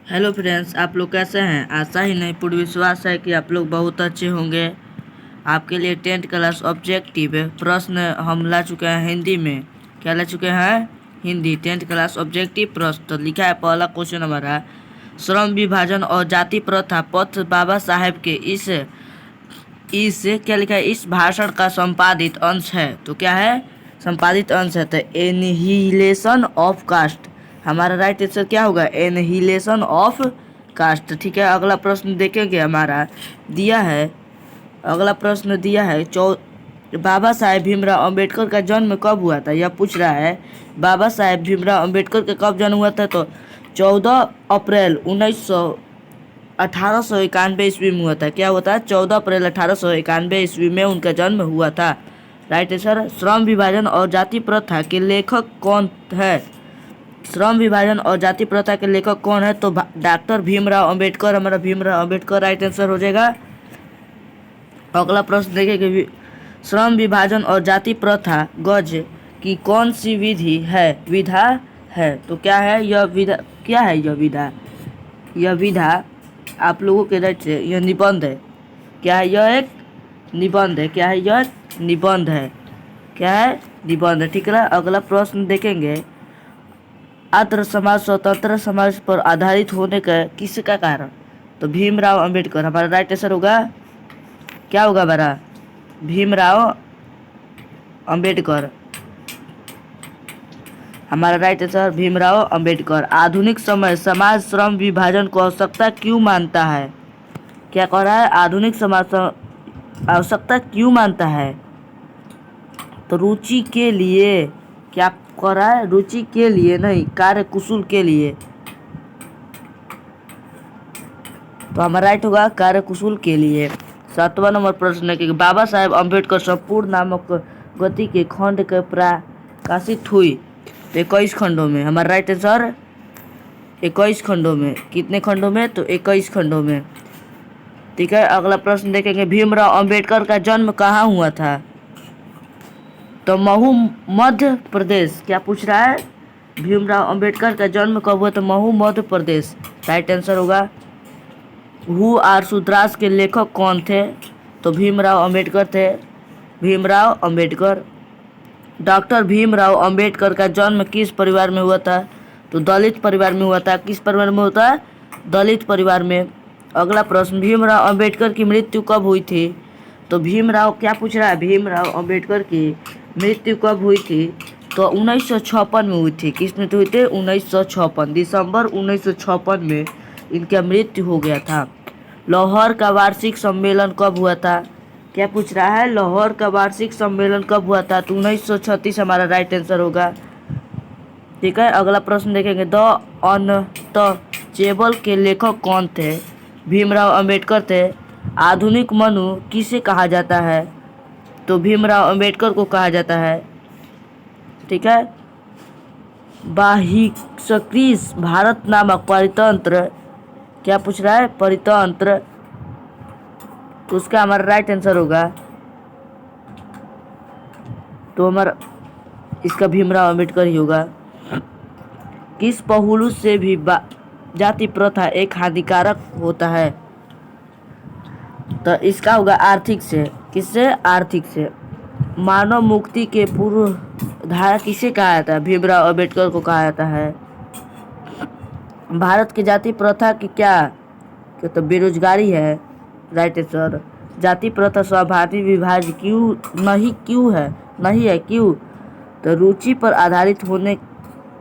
Hello friends, आप लोग कैसे हैं। आशा ही नहीं पूर्ण विश्वास है कि आप लोग बहुत अच्छे होंगे। आपके लिए 10th क्लास ऑब्जेक्टिव प्रश्न हम ला चुके हैं हिंदी में। क्या ला चुके हैं? हिंदी 10th क्लास ऑब्जेक्टिव प्रश्न। तो लिखा है पहला क्वेश्चन हमारा, श्रम विभाजन और जाति प्रथा पत्र बाबा साहेब के इस क्या लिखा है, इस भाषण का संपादित अंश है। तो क्या है? संपादित अंश है। तो एनहिलेशन ऑफ कास्ट, हमारा राइट आंसर क्या होगा? Annihilation of caste. ठीक है, अगला प्रश्न देखेंगे। हमारा दिया है, अगला प्रश्न दिया है बाबा साहेब भीमराव अंबेडकर का जन्म कब हुआ था? यह पूछ रहा है बाबा साहेब भीमराव अंबेडकर का कब जन्म हुआ था। तो 14 अप्रैल 1891 ईस्वी में हुआ था। क्या हुआ था? 14 अप्रैल 1891 ईस्वी में उनका जन्म हुआ था। Right answer. श्रम विभाजन और जाति प्रथा के लेखक कौन है? श्रम विभाजन और जाति प्रथा के लेखक कौन है? तो डॉक्टर भीमराव अंबेडकर, हमारा भीमराव अंबेडकर राइट आंसर हो जाएगा। अगला प्रश्न देखेंगे, श्रम विभाजन और जाति प्रथा गज की कौन सी विधि है, विधा है? तो क्या है यह विधा? क्या है यह विधा? यह विधा आप लोगों के राइट से यह निबंध है। क्या है? यह एक निबंध है। क्या है? यह निबंध है। क्या है? निबंध है। ठीक है। अगला प्रश्न देखेंगे, आर्य समाज स्वतंत्र समाज पर आधारित होने का किसका कारण? तो भीमराव अंबेडकर, हमारा राइट आंसर होगा। क्या होगा हमारा? भीमराव अंबेडकर, हमारा राइट आंसर भीमराव अंबेडकर। आधुनिक समय समाज श्रम विभाजन को आवश्यकता क्यों मानता है? क्या कह रहा है? आधुनिक समाज आवश्यकता क्यों मानता है? तो रुचि के लिए। क्या कह रहा है? रुचि के लिए नहीं, कार्य कुशल के लिए। तो हमारा राइट होगा कार्य कुशल के लिए। 7वां नंबर प्रश्न है कि बाबा साहेब अम्बेडकर संपूर्ण नामक गति के खंड के प्रकाशित हुई 21 खंडों में। हमारा राइट आंसर 21 खंडों में। कितने खंडों में? तो 21 खंडों में। ठीक है। अगला प्रश्न देखेंगे, भीमराव अंबेडकर का जन्म कहाँ हुआ था? तो महू, मध्य प्रदेश। क्या पूछ रहा है? भीमराव अंबेडकर का जन्म कब हुआ? तो महू, मध्य प्रदेश राइट आंसर होगा। हु आर सूत्रास के लेखक कौन थे? तो भीमराव अंबेडकर थे। भीमराव अंबेडकर। डॉक्टर भीमराव अंबेडकर का जन्म किस परिवार में हुआ था? तो दलित परिवार में हुआ था। किस परिवार में होता है? दलित परिवार में। अगला प्रश्न, भीमराव अंबेडकर की मृत्यु कब हुई थी? तो भीमराव, क्या पूछ रहा है? भीमराव अंबेडकर की मृत्यु कब हुई थी? तो 1956 में हुई थी। किस में हुई थी? 1956, दिसंबर 1956 में इनका मृत्यु हो गया था। लाहौर का वार्षिक सम्मेलन कब हुआ था? क्या पूछ रहा है? लाहौर का वार्षिक सम्मेलन कब हुआ था? तो 1936 हमारा राइट आंसर होगा। ठीक है। अगला प्रश्न देखेंगे, द अनटचेबल के लेखक कौन थे? भीमराव अंबेडकर थे। आधुनिक मनु किसे कहा जाता है? तो भीमराव अंबेडकर को कहा जाता है। ठीक है। बाहिष्कृत भारत नामक परितंत्र, क्या पूछ रहा है? परितंत्र। तो उसका हमारा राइट आंसर होगा। तो हमारा इसका भीमराव अंबेडकर ही होगा। किस पहलू से भी जाति प्रथा एक हानिकारक होता है? तो इसका होगा आर्थिक से। किससे? आर्थिक से। मानव मुक्ति के पूर्व धारा किसे कहा जाता है? भीमराव अंबेडकर को कहा जाता है। भारत की जाति प्रथा की क्या तो बेरोजगारी है। Right answer. जाति प्रथा स्वाभाविक विभाज्य क्यों है? नहीं है। क्यों? तो रुचि पर आधारित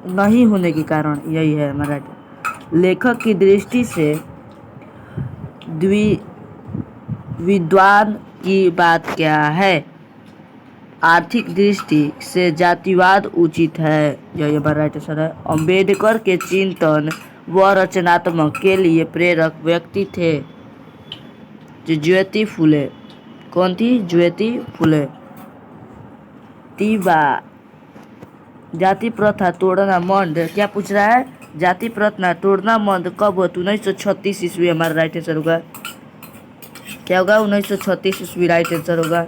नहीं होने के कारण, यही है हमारा। लेखक की दृष्टि से विद्वान की बात क्या है? आर्थिक दृष्टि से जातिवाद उचित है, यही हमारा राइट आंसर है। अम्बेडकर के चिंतन व रचनात्मक के लिए प्रेरक व्यक्ति थे ज्योति फुले। कौन थी? ज्योति फुले। तीबा, जाति प्रथा तोड़ना मंद, क्या पूछ रहा है? जाति प्रथा तोड़ना मंद कब हुआ? 1936 ईस्वी हमारा राइट आंसर होगा। क्या होगा? 1936 ईस्वी राइट आंसर होगा।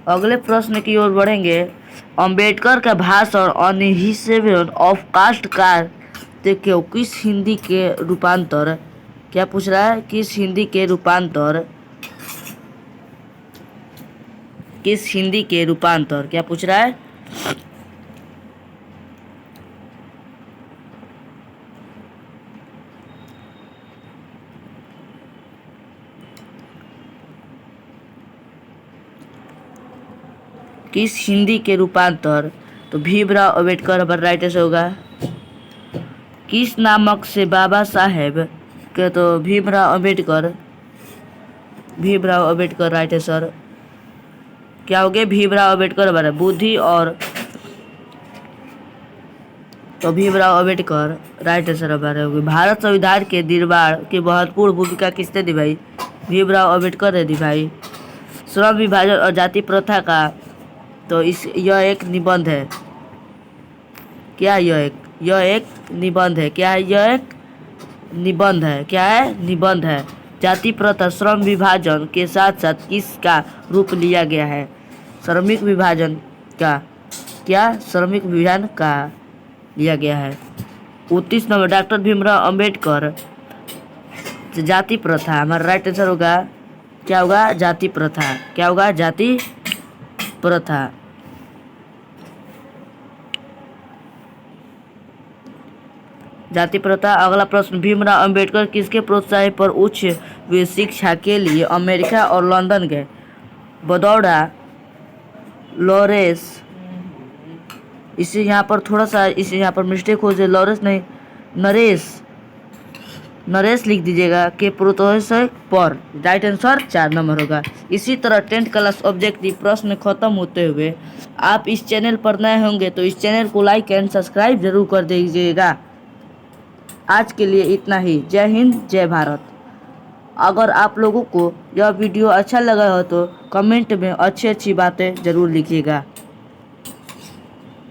अगले प्रश्न की ओर बढ़ेंगे। अंबेडकर का भाषण ऑन हिस्सेशन ऑफ कास्ट का देखियो किस हिंदी के रूपांतर, क्या पूछ रहा है, किस हिंदी के रूपांतर, किस हिंदी के रूपांतर, क्या पूछ रहा है। किस हिंदी के रूपांतर, तो भीमराव अम्बेडकर हमारा राइट आंसर होगा। किस नामक से बाबा साहेब के, तो भीमराव अम्बेडकर, भीमराव अम्बेडकर राइट आंसर। क्या हो गया, भीमराव अम्बेडकर हमारा बुद्धि और, तो भीमराव अम्बेडकर राइट आंसर हमारे होगी। भारत संविधान के निर्माण की महत्वपूर्ण भूमिका किसने निभाई, भीमराव अम्बेडकर ने निभाई। श्रम विभाजन और जाति प्रथा का, तो यह एक निबंध है। क्या यह एक निबंध है, क्या है, यह एक निबंध है, क्या है, निबंध है। जाति प्रथा श्रम विभाजन के साथ साथ किसका रूप लिया गया है, श्रमिक विभाजन का, क्या श्रमिक विभाजन का लिया गया है। 29 नंबर डॉक्टर भीमराव अम्बेडकर, जाति प्रथा हमारा राइट आंसर होगा। क्या होगा, जाति प्रथा, क्या होगा, जाति प्रथा। जाति प्रथा। अगला प्रश्न, भीमराव अम्बेडकर किसके प्रोत्साहन पर उच्च शिक्षा के लिए अमेरिका और लंदन गए, बड़ौदा, लॉरेंस, इसे यहाँ पर थोड़ा सा, इसे यहाँ पर मिस्टेक हो जाए, लॉरेंस नहीं, नरेश, नरेश लिख दीजिएगा, के प्रोत्साहन पर राइट आंसर 4 नंबर होगा। इसी तरह 10th क्लास ऑब्जेक्टिव प्रश्न खत्म होते हुए आप इस चैनल पर नए होंगे तो इस चैनल को लाइक एंड सब्सक्राइब जरूर कर दीजिएगा। आज के लिए इतना ही। जय हिंद, जय भारत। अगर आप लोगों को यह वीडियो अच्छा लगा हो तो कमेंट में अच्छी अच्छी बातें ज़रूर लिखिएगा।